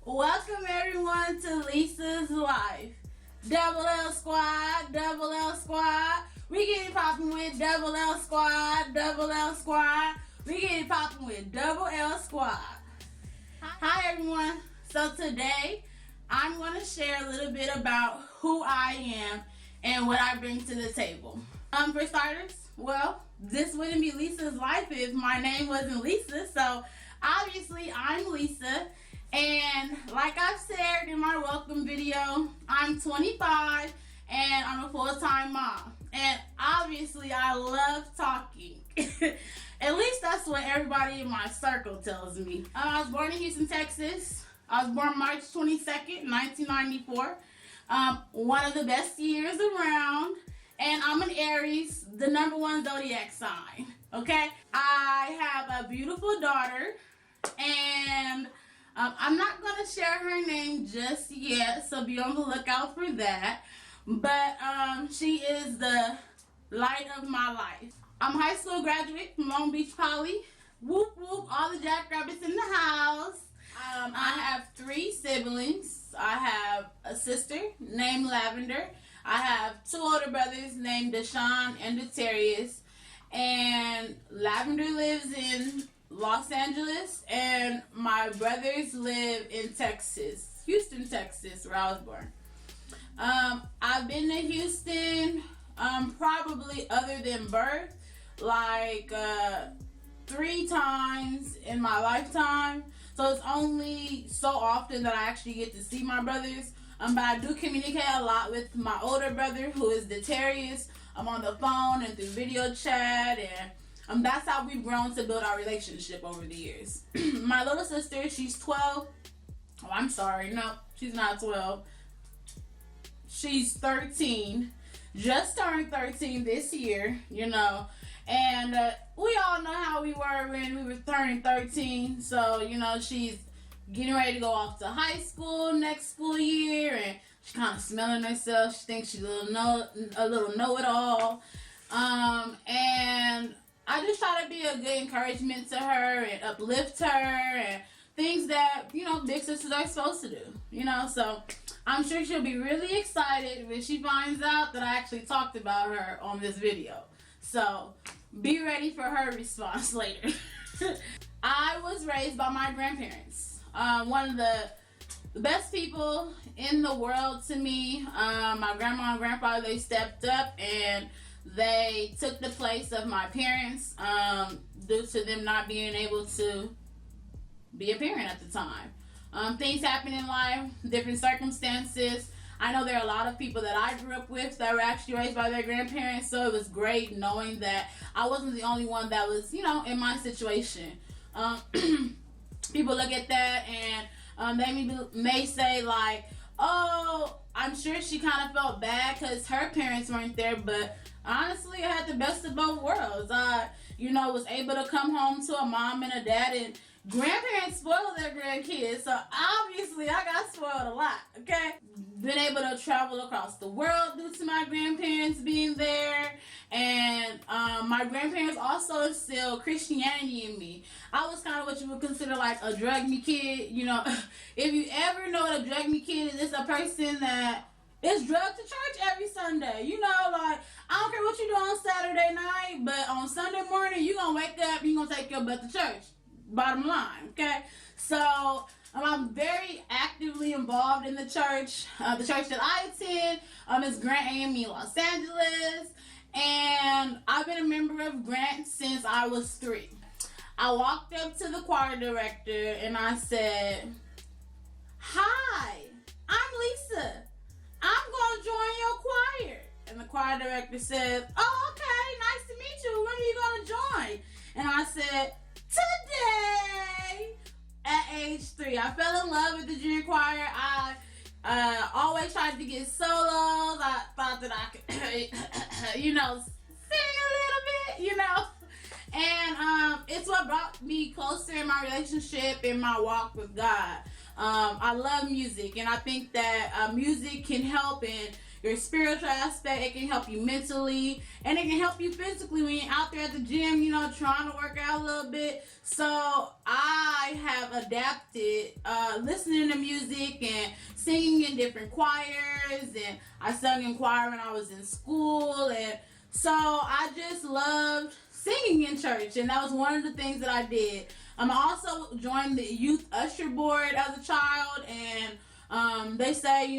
Welcome everyone to Lisa's Life. Double L Squad, Double L Squad. We get it popping with Double L Squad, Double L Squad. We get it popping with Double L Squad. Hi everyone. So today I'm going to share a little bit about who I am and what I bring to the table. For starters, well, this wouldn't be Lisa's Life if my name wasn't Lisa. So obviously I'm Lisa. And like I've said in my welcome video, I'm 25 and I'm a full-time mom. And obviously I love talking. At least that's what everybody in my circle tells me. I was born in Houston, Texas. I was born March 22nd, 1994. One of the best years around. And I'm an Aries, the #1 zodiac sign. Okay? I have a beautiful daughter. And I'm not going to share her name just yet, so be on the lookout for that. But she is the light of my life. I'm a high school graduate from Long Beach Poly. Whoop whoop, all the jackrabbits in the house. I have 3 siblings. I have a sister named Lavender. I have 2 older brothers named Deshaun and Detarius. And Lavender lives in Los Angeles, and my brothers live in Texas, Houston, Texas, where I was born. I've been to Houston probably other than birth like 3 times in my lifetime, so it's only so often that I actually get to see my brothers, but I do communicate a lot with my older brother, who is Detarius. I'm on the phone and through video chat, and that's how we've grown to build our relationship over the years. My little sister, she's 12. Oh, I'm sorry. No, she's not 12. She's 13. Just turned 13 this year, you know. And we all know how we were when we were turning 13. So, you know, she's getting ready to go off to high school next school year. And she's kind of smelling herself. She thinks she's a little know-it-all. And I just try to be a good encouragement to her and uplift her and things that, you know, big sisters are supposed to do, you know. So I'm sure she'll be really excited when she finds out that I actually talked about her on this video. So be ready for her response later. I was raised by my grandparents. One of the best people in the world to me. My grandma and grandfather, they stepped up and they took the place of my parents due to them not being able to be a parent at the time. Things happen in life, different circumstances. I know there are a lot of people that I grew up with that were actually raised by their grandparents, so it was great knowing that I wasn't the only one that was, you know, in my situation. People look at that and they may say like, oh, I'm sure she kind of felt bad because her parents weren't there, but honestly, I had the best of both worlds. I, you know, was able to come home to a mom and a dad, and grandparents spoil their grandkids, so obviously I got spoiled a lot, okay? Been able to travel across the world due to my grandparents being there, and my grandparents also instilled Christianity in me. I was kind of what you would consider like a drug me kid, you know. If you ever know what a drug me kid is, it's a person that is drugged to church every Sunday. You know, like, I don't care what you do on Saturday night, but on Sunday morning, you're going to wake up and you're going to take your butt to church. Bottom line, okay? So, I'm very actively involved in the church. The church that I attend is Grant AME Los Angeles. And I've been a member of Grant since I was 3. I walked up to the choir director and I said, "Hi, I'm Lisa. I'm going to join your choir." And the choir director said, "Oh, okay, nice to meet you. When are you going to join?" And I said, "Today." At age 3, I fell in love with the junior choir. I always tried to get solos. I thought that I could, you know, sing a little bit, you know. And it's what brought me closer in my relationship, in my walk with God. I love music, and I think that music can help in your spiritual aspect. It can help you mentally, and it can help you physically when you're out there at the gym, trying to work out a little bit. So I have adapted listening to music and singing in different choirs, and I sung in choir when I was in school, and so I just loved singing in church, and that was one of the things that I did. I also joined the youth usher board as a child, and they say,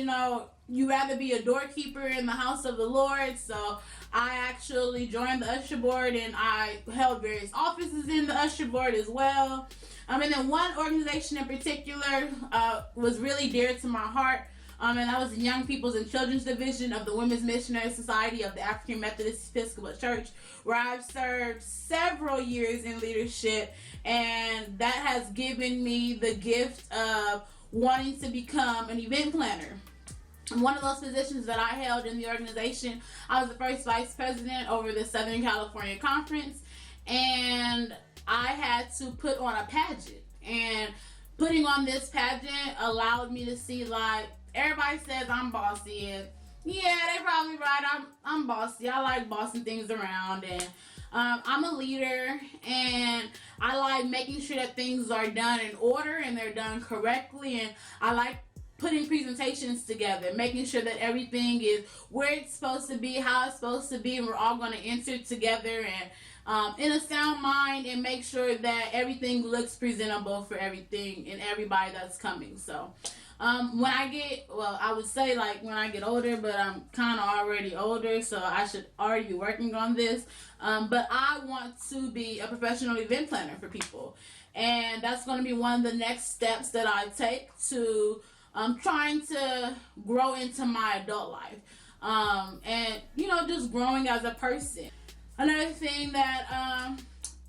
you rather be a doorkeeper in the house of the Lord. So I actually joined the usher board, and I held various offices in the usher board as well. And then one organization in particular was really dear to my heart. And that was the Young People's and Children's Division of the Women's Missionary Society of the African Methodist Episcopal Church, where I've served several years in leadership, and that has given me the gift of wanting to become an event planner. One of those positions that I held in the organization, I was the first vice president over the Southern California Conference, and I had to put on a pageant, and putting on this pageant allowed me to see, like, everybody says I'm bossy, and yeah, they probably right. I'm bossy. I like bossing things around, and I'm a leader, and I like making sure that things are done in order and they're done correctly, and I like putting presentations together, making sure that everything is where it's supposed to be, how it's supposed to be, and we're all going to enter together and in a sound mind, and make sure that everything looks presentable for everything and everybody that's coming. So when I get, I would say like when I get older, but I'm kind of already older, so I should already be working on this. But I want to be a professional event planner for people, and that's going to be one of the next steps that I take to trying to grow into my adult life, and just growing as a person. Another thing that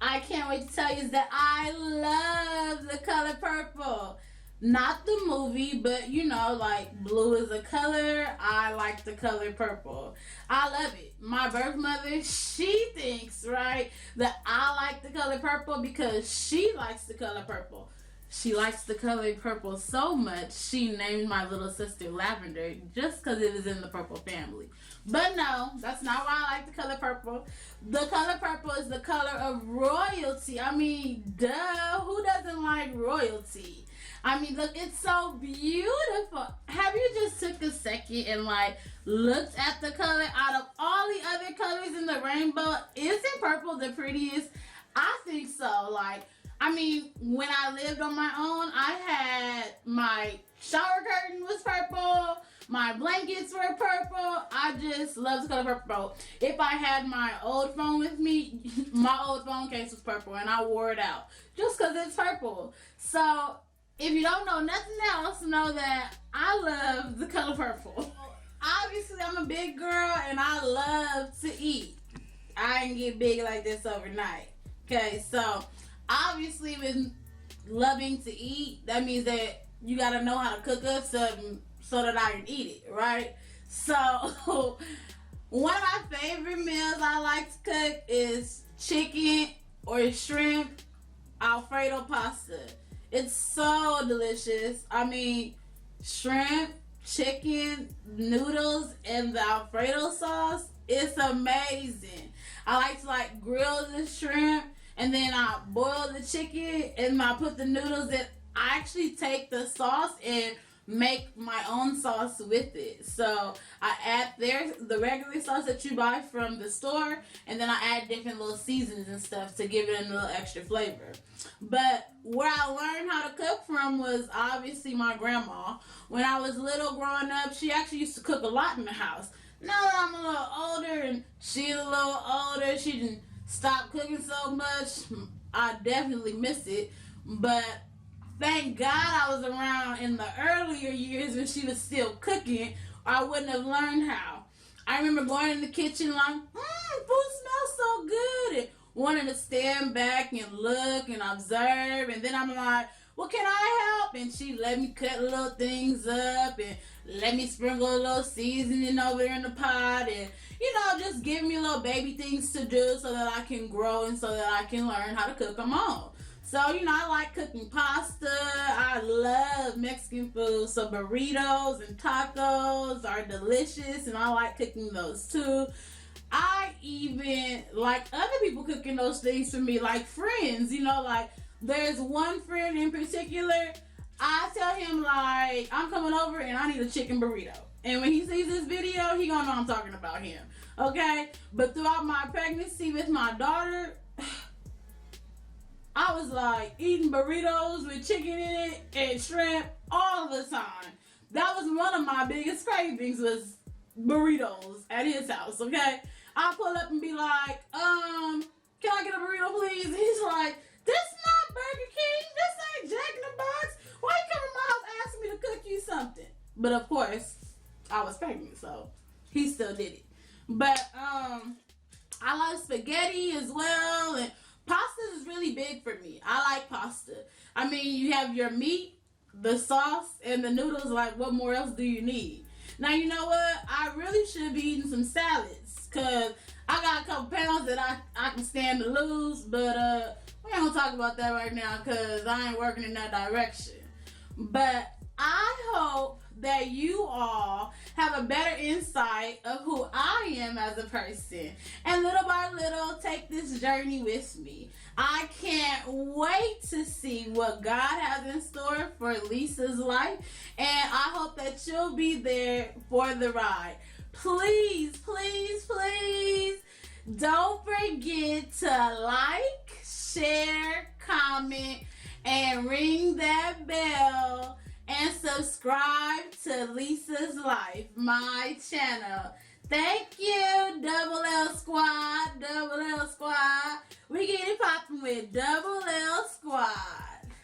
I can't wait to tell you is that I love the color purple. Not the movie, but like blue is a color. I like the color purple. I love it. My birth mother, she thinks, right, that I like the color purple because she likes the color purple. She likes the color purple so much, she named my little sister Lavender just because it is in the purple family. But no, that's not why I like the color purple. The color purple is the color of royalty. I mean, duh, who doesn't like royalty? I mean, look, it's so beautiful. Have you just took a second and looked at the color? Out of all the other colors in the rainbow, isn't purple the prettiest? I think so. When I lived on my own, I had my shower curtain was purple. My blankets were purple. I just love the color purple. If I had my old phone with me, my old phone case was purple, and I wore it out just because it's purple. So if you don't know nothing else, know that I love the color purple. Obviously, I'm a big girl, and I love to eat. I didn't get big like this overnight. Okay, so obviously with loving to eat, that means that you got to know how to cook up something so that I can eat it, right? So one of my favorite meals I like to cook is chicken or shrimp Alfredo pasta. It's so delicious. Shrimp, chicken, noodles, and the Alfredo sauce. It's amazing. I like to grill the shrimp, and then I boil the chicken, and I put the noodles in. I actually take the sauce and make my own sauce with it. So I add the regular sauce that you buy from the store, and then I add different little seasonings and stuff to give it a little extra flavor. But where I learned how to cook from was obviously my grandma. When I was little growing up, she actually used to cook a lot in the house. Now that I'm a little older and she's a little older, she didn't stop cooking so much. I definitely miss it. But thank God I was around in the earlier years when she was still cooking, or I wouldn't have learned how. I remember going in the kitchen food smells so good, and wanting to stand back and look and observe, and then I'm like, well, can I help? And she let me cut little things up and let me sprinkle a little seasoning over there in the pot, and just give me little baby things to do so that I can grow and so that I can learn how to cook them all. So, you know, I like cooking pasta. I love Mexican food. So burritos and tacos are delicious, and I like cooking those too. I even like other people cooking those things for me, like friends, you know, like there's one friend in particular, I tell him like, I'm coming over and I need a chicken burrito. And when he sees this video, he gonna know I'm talking about him. Okay? But throughout my pregnancy with my daughter, I was like eating burritos with chicken in it and shrimp all the time. That was one of my biggest cravings, was burritos at his house, okay? I pull up and be like, can I get a burrito, please? And he's like, this not Burger King. This ain't Jack in the Box. Why you come to my house asking me to cook you something? But of course, I was pregnant, so he still did it. But I love spaghetti as well, and pasta is really big for me. I like pasta. I mean, you have your meat, the sauce, and the noodles. Like, what more else do you need? Now, you know what? I really should be eating some salads, because I got a couple pounds that I can stand to lose, but we ain't gonna talk about that right now, because I ain't working in that direction. But I hope that you all have a better insight of who I am as a person, and little by little take this journey with me. I can't wait to see what God has in store for Lisa's life, and I hope that you'll be there for the ride. Please, please, please don't forget to like, share, comment, and ring that bell, and subscribe to Lisa's Life, my channel. Thank you, Double L Squad, Double L Squad. We get it popping with Double L Squad.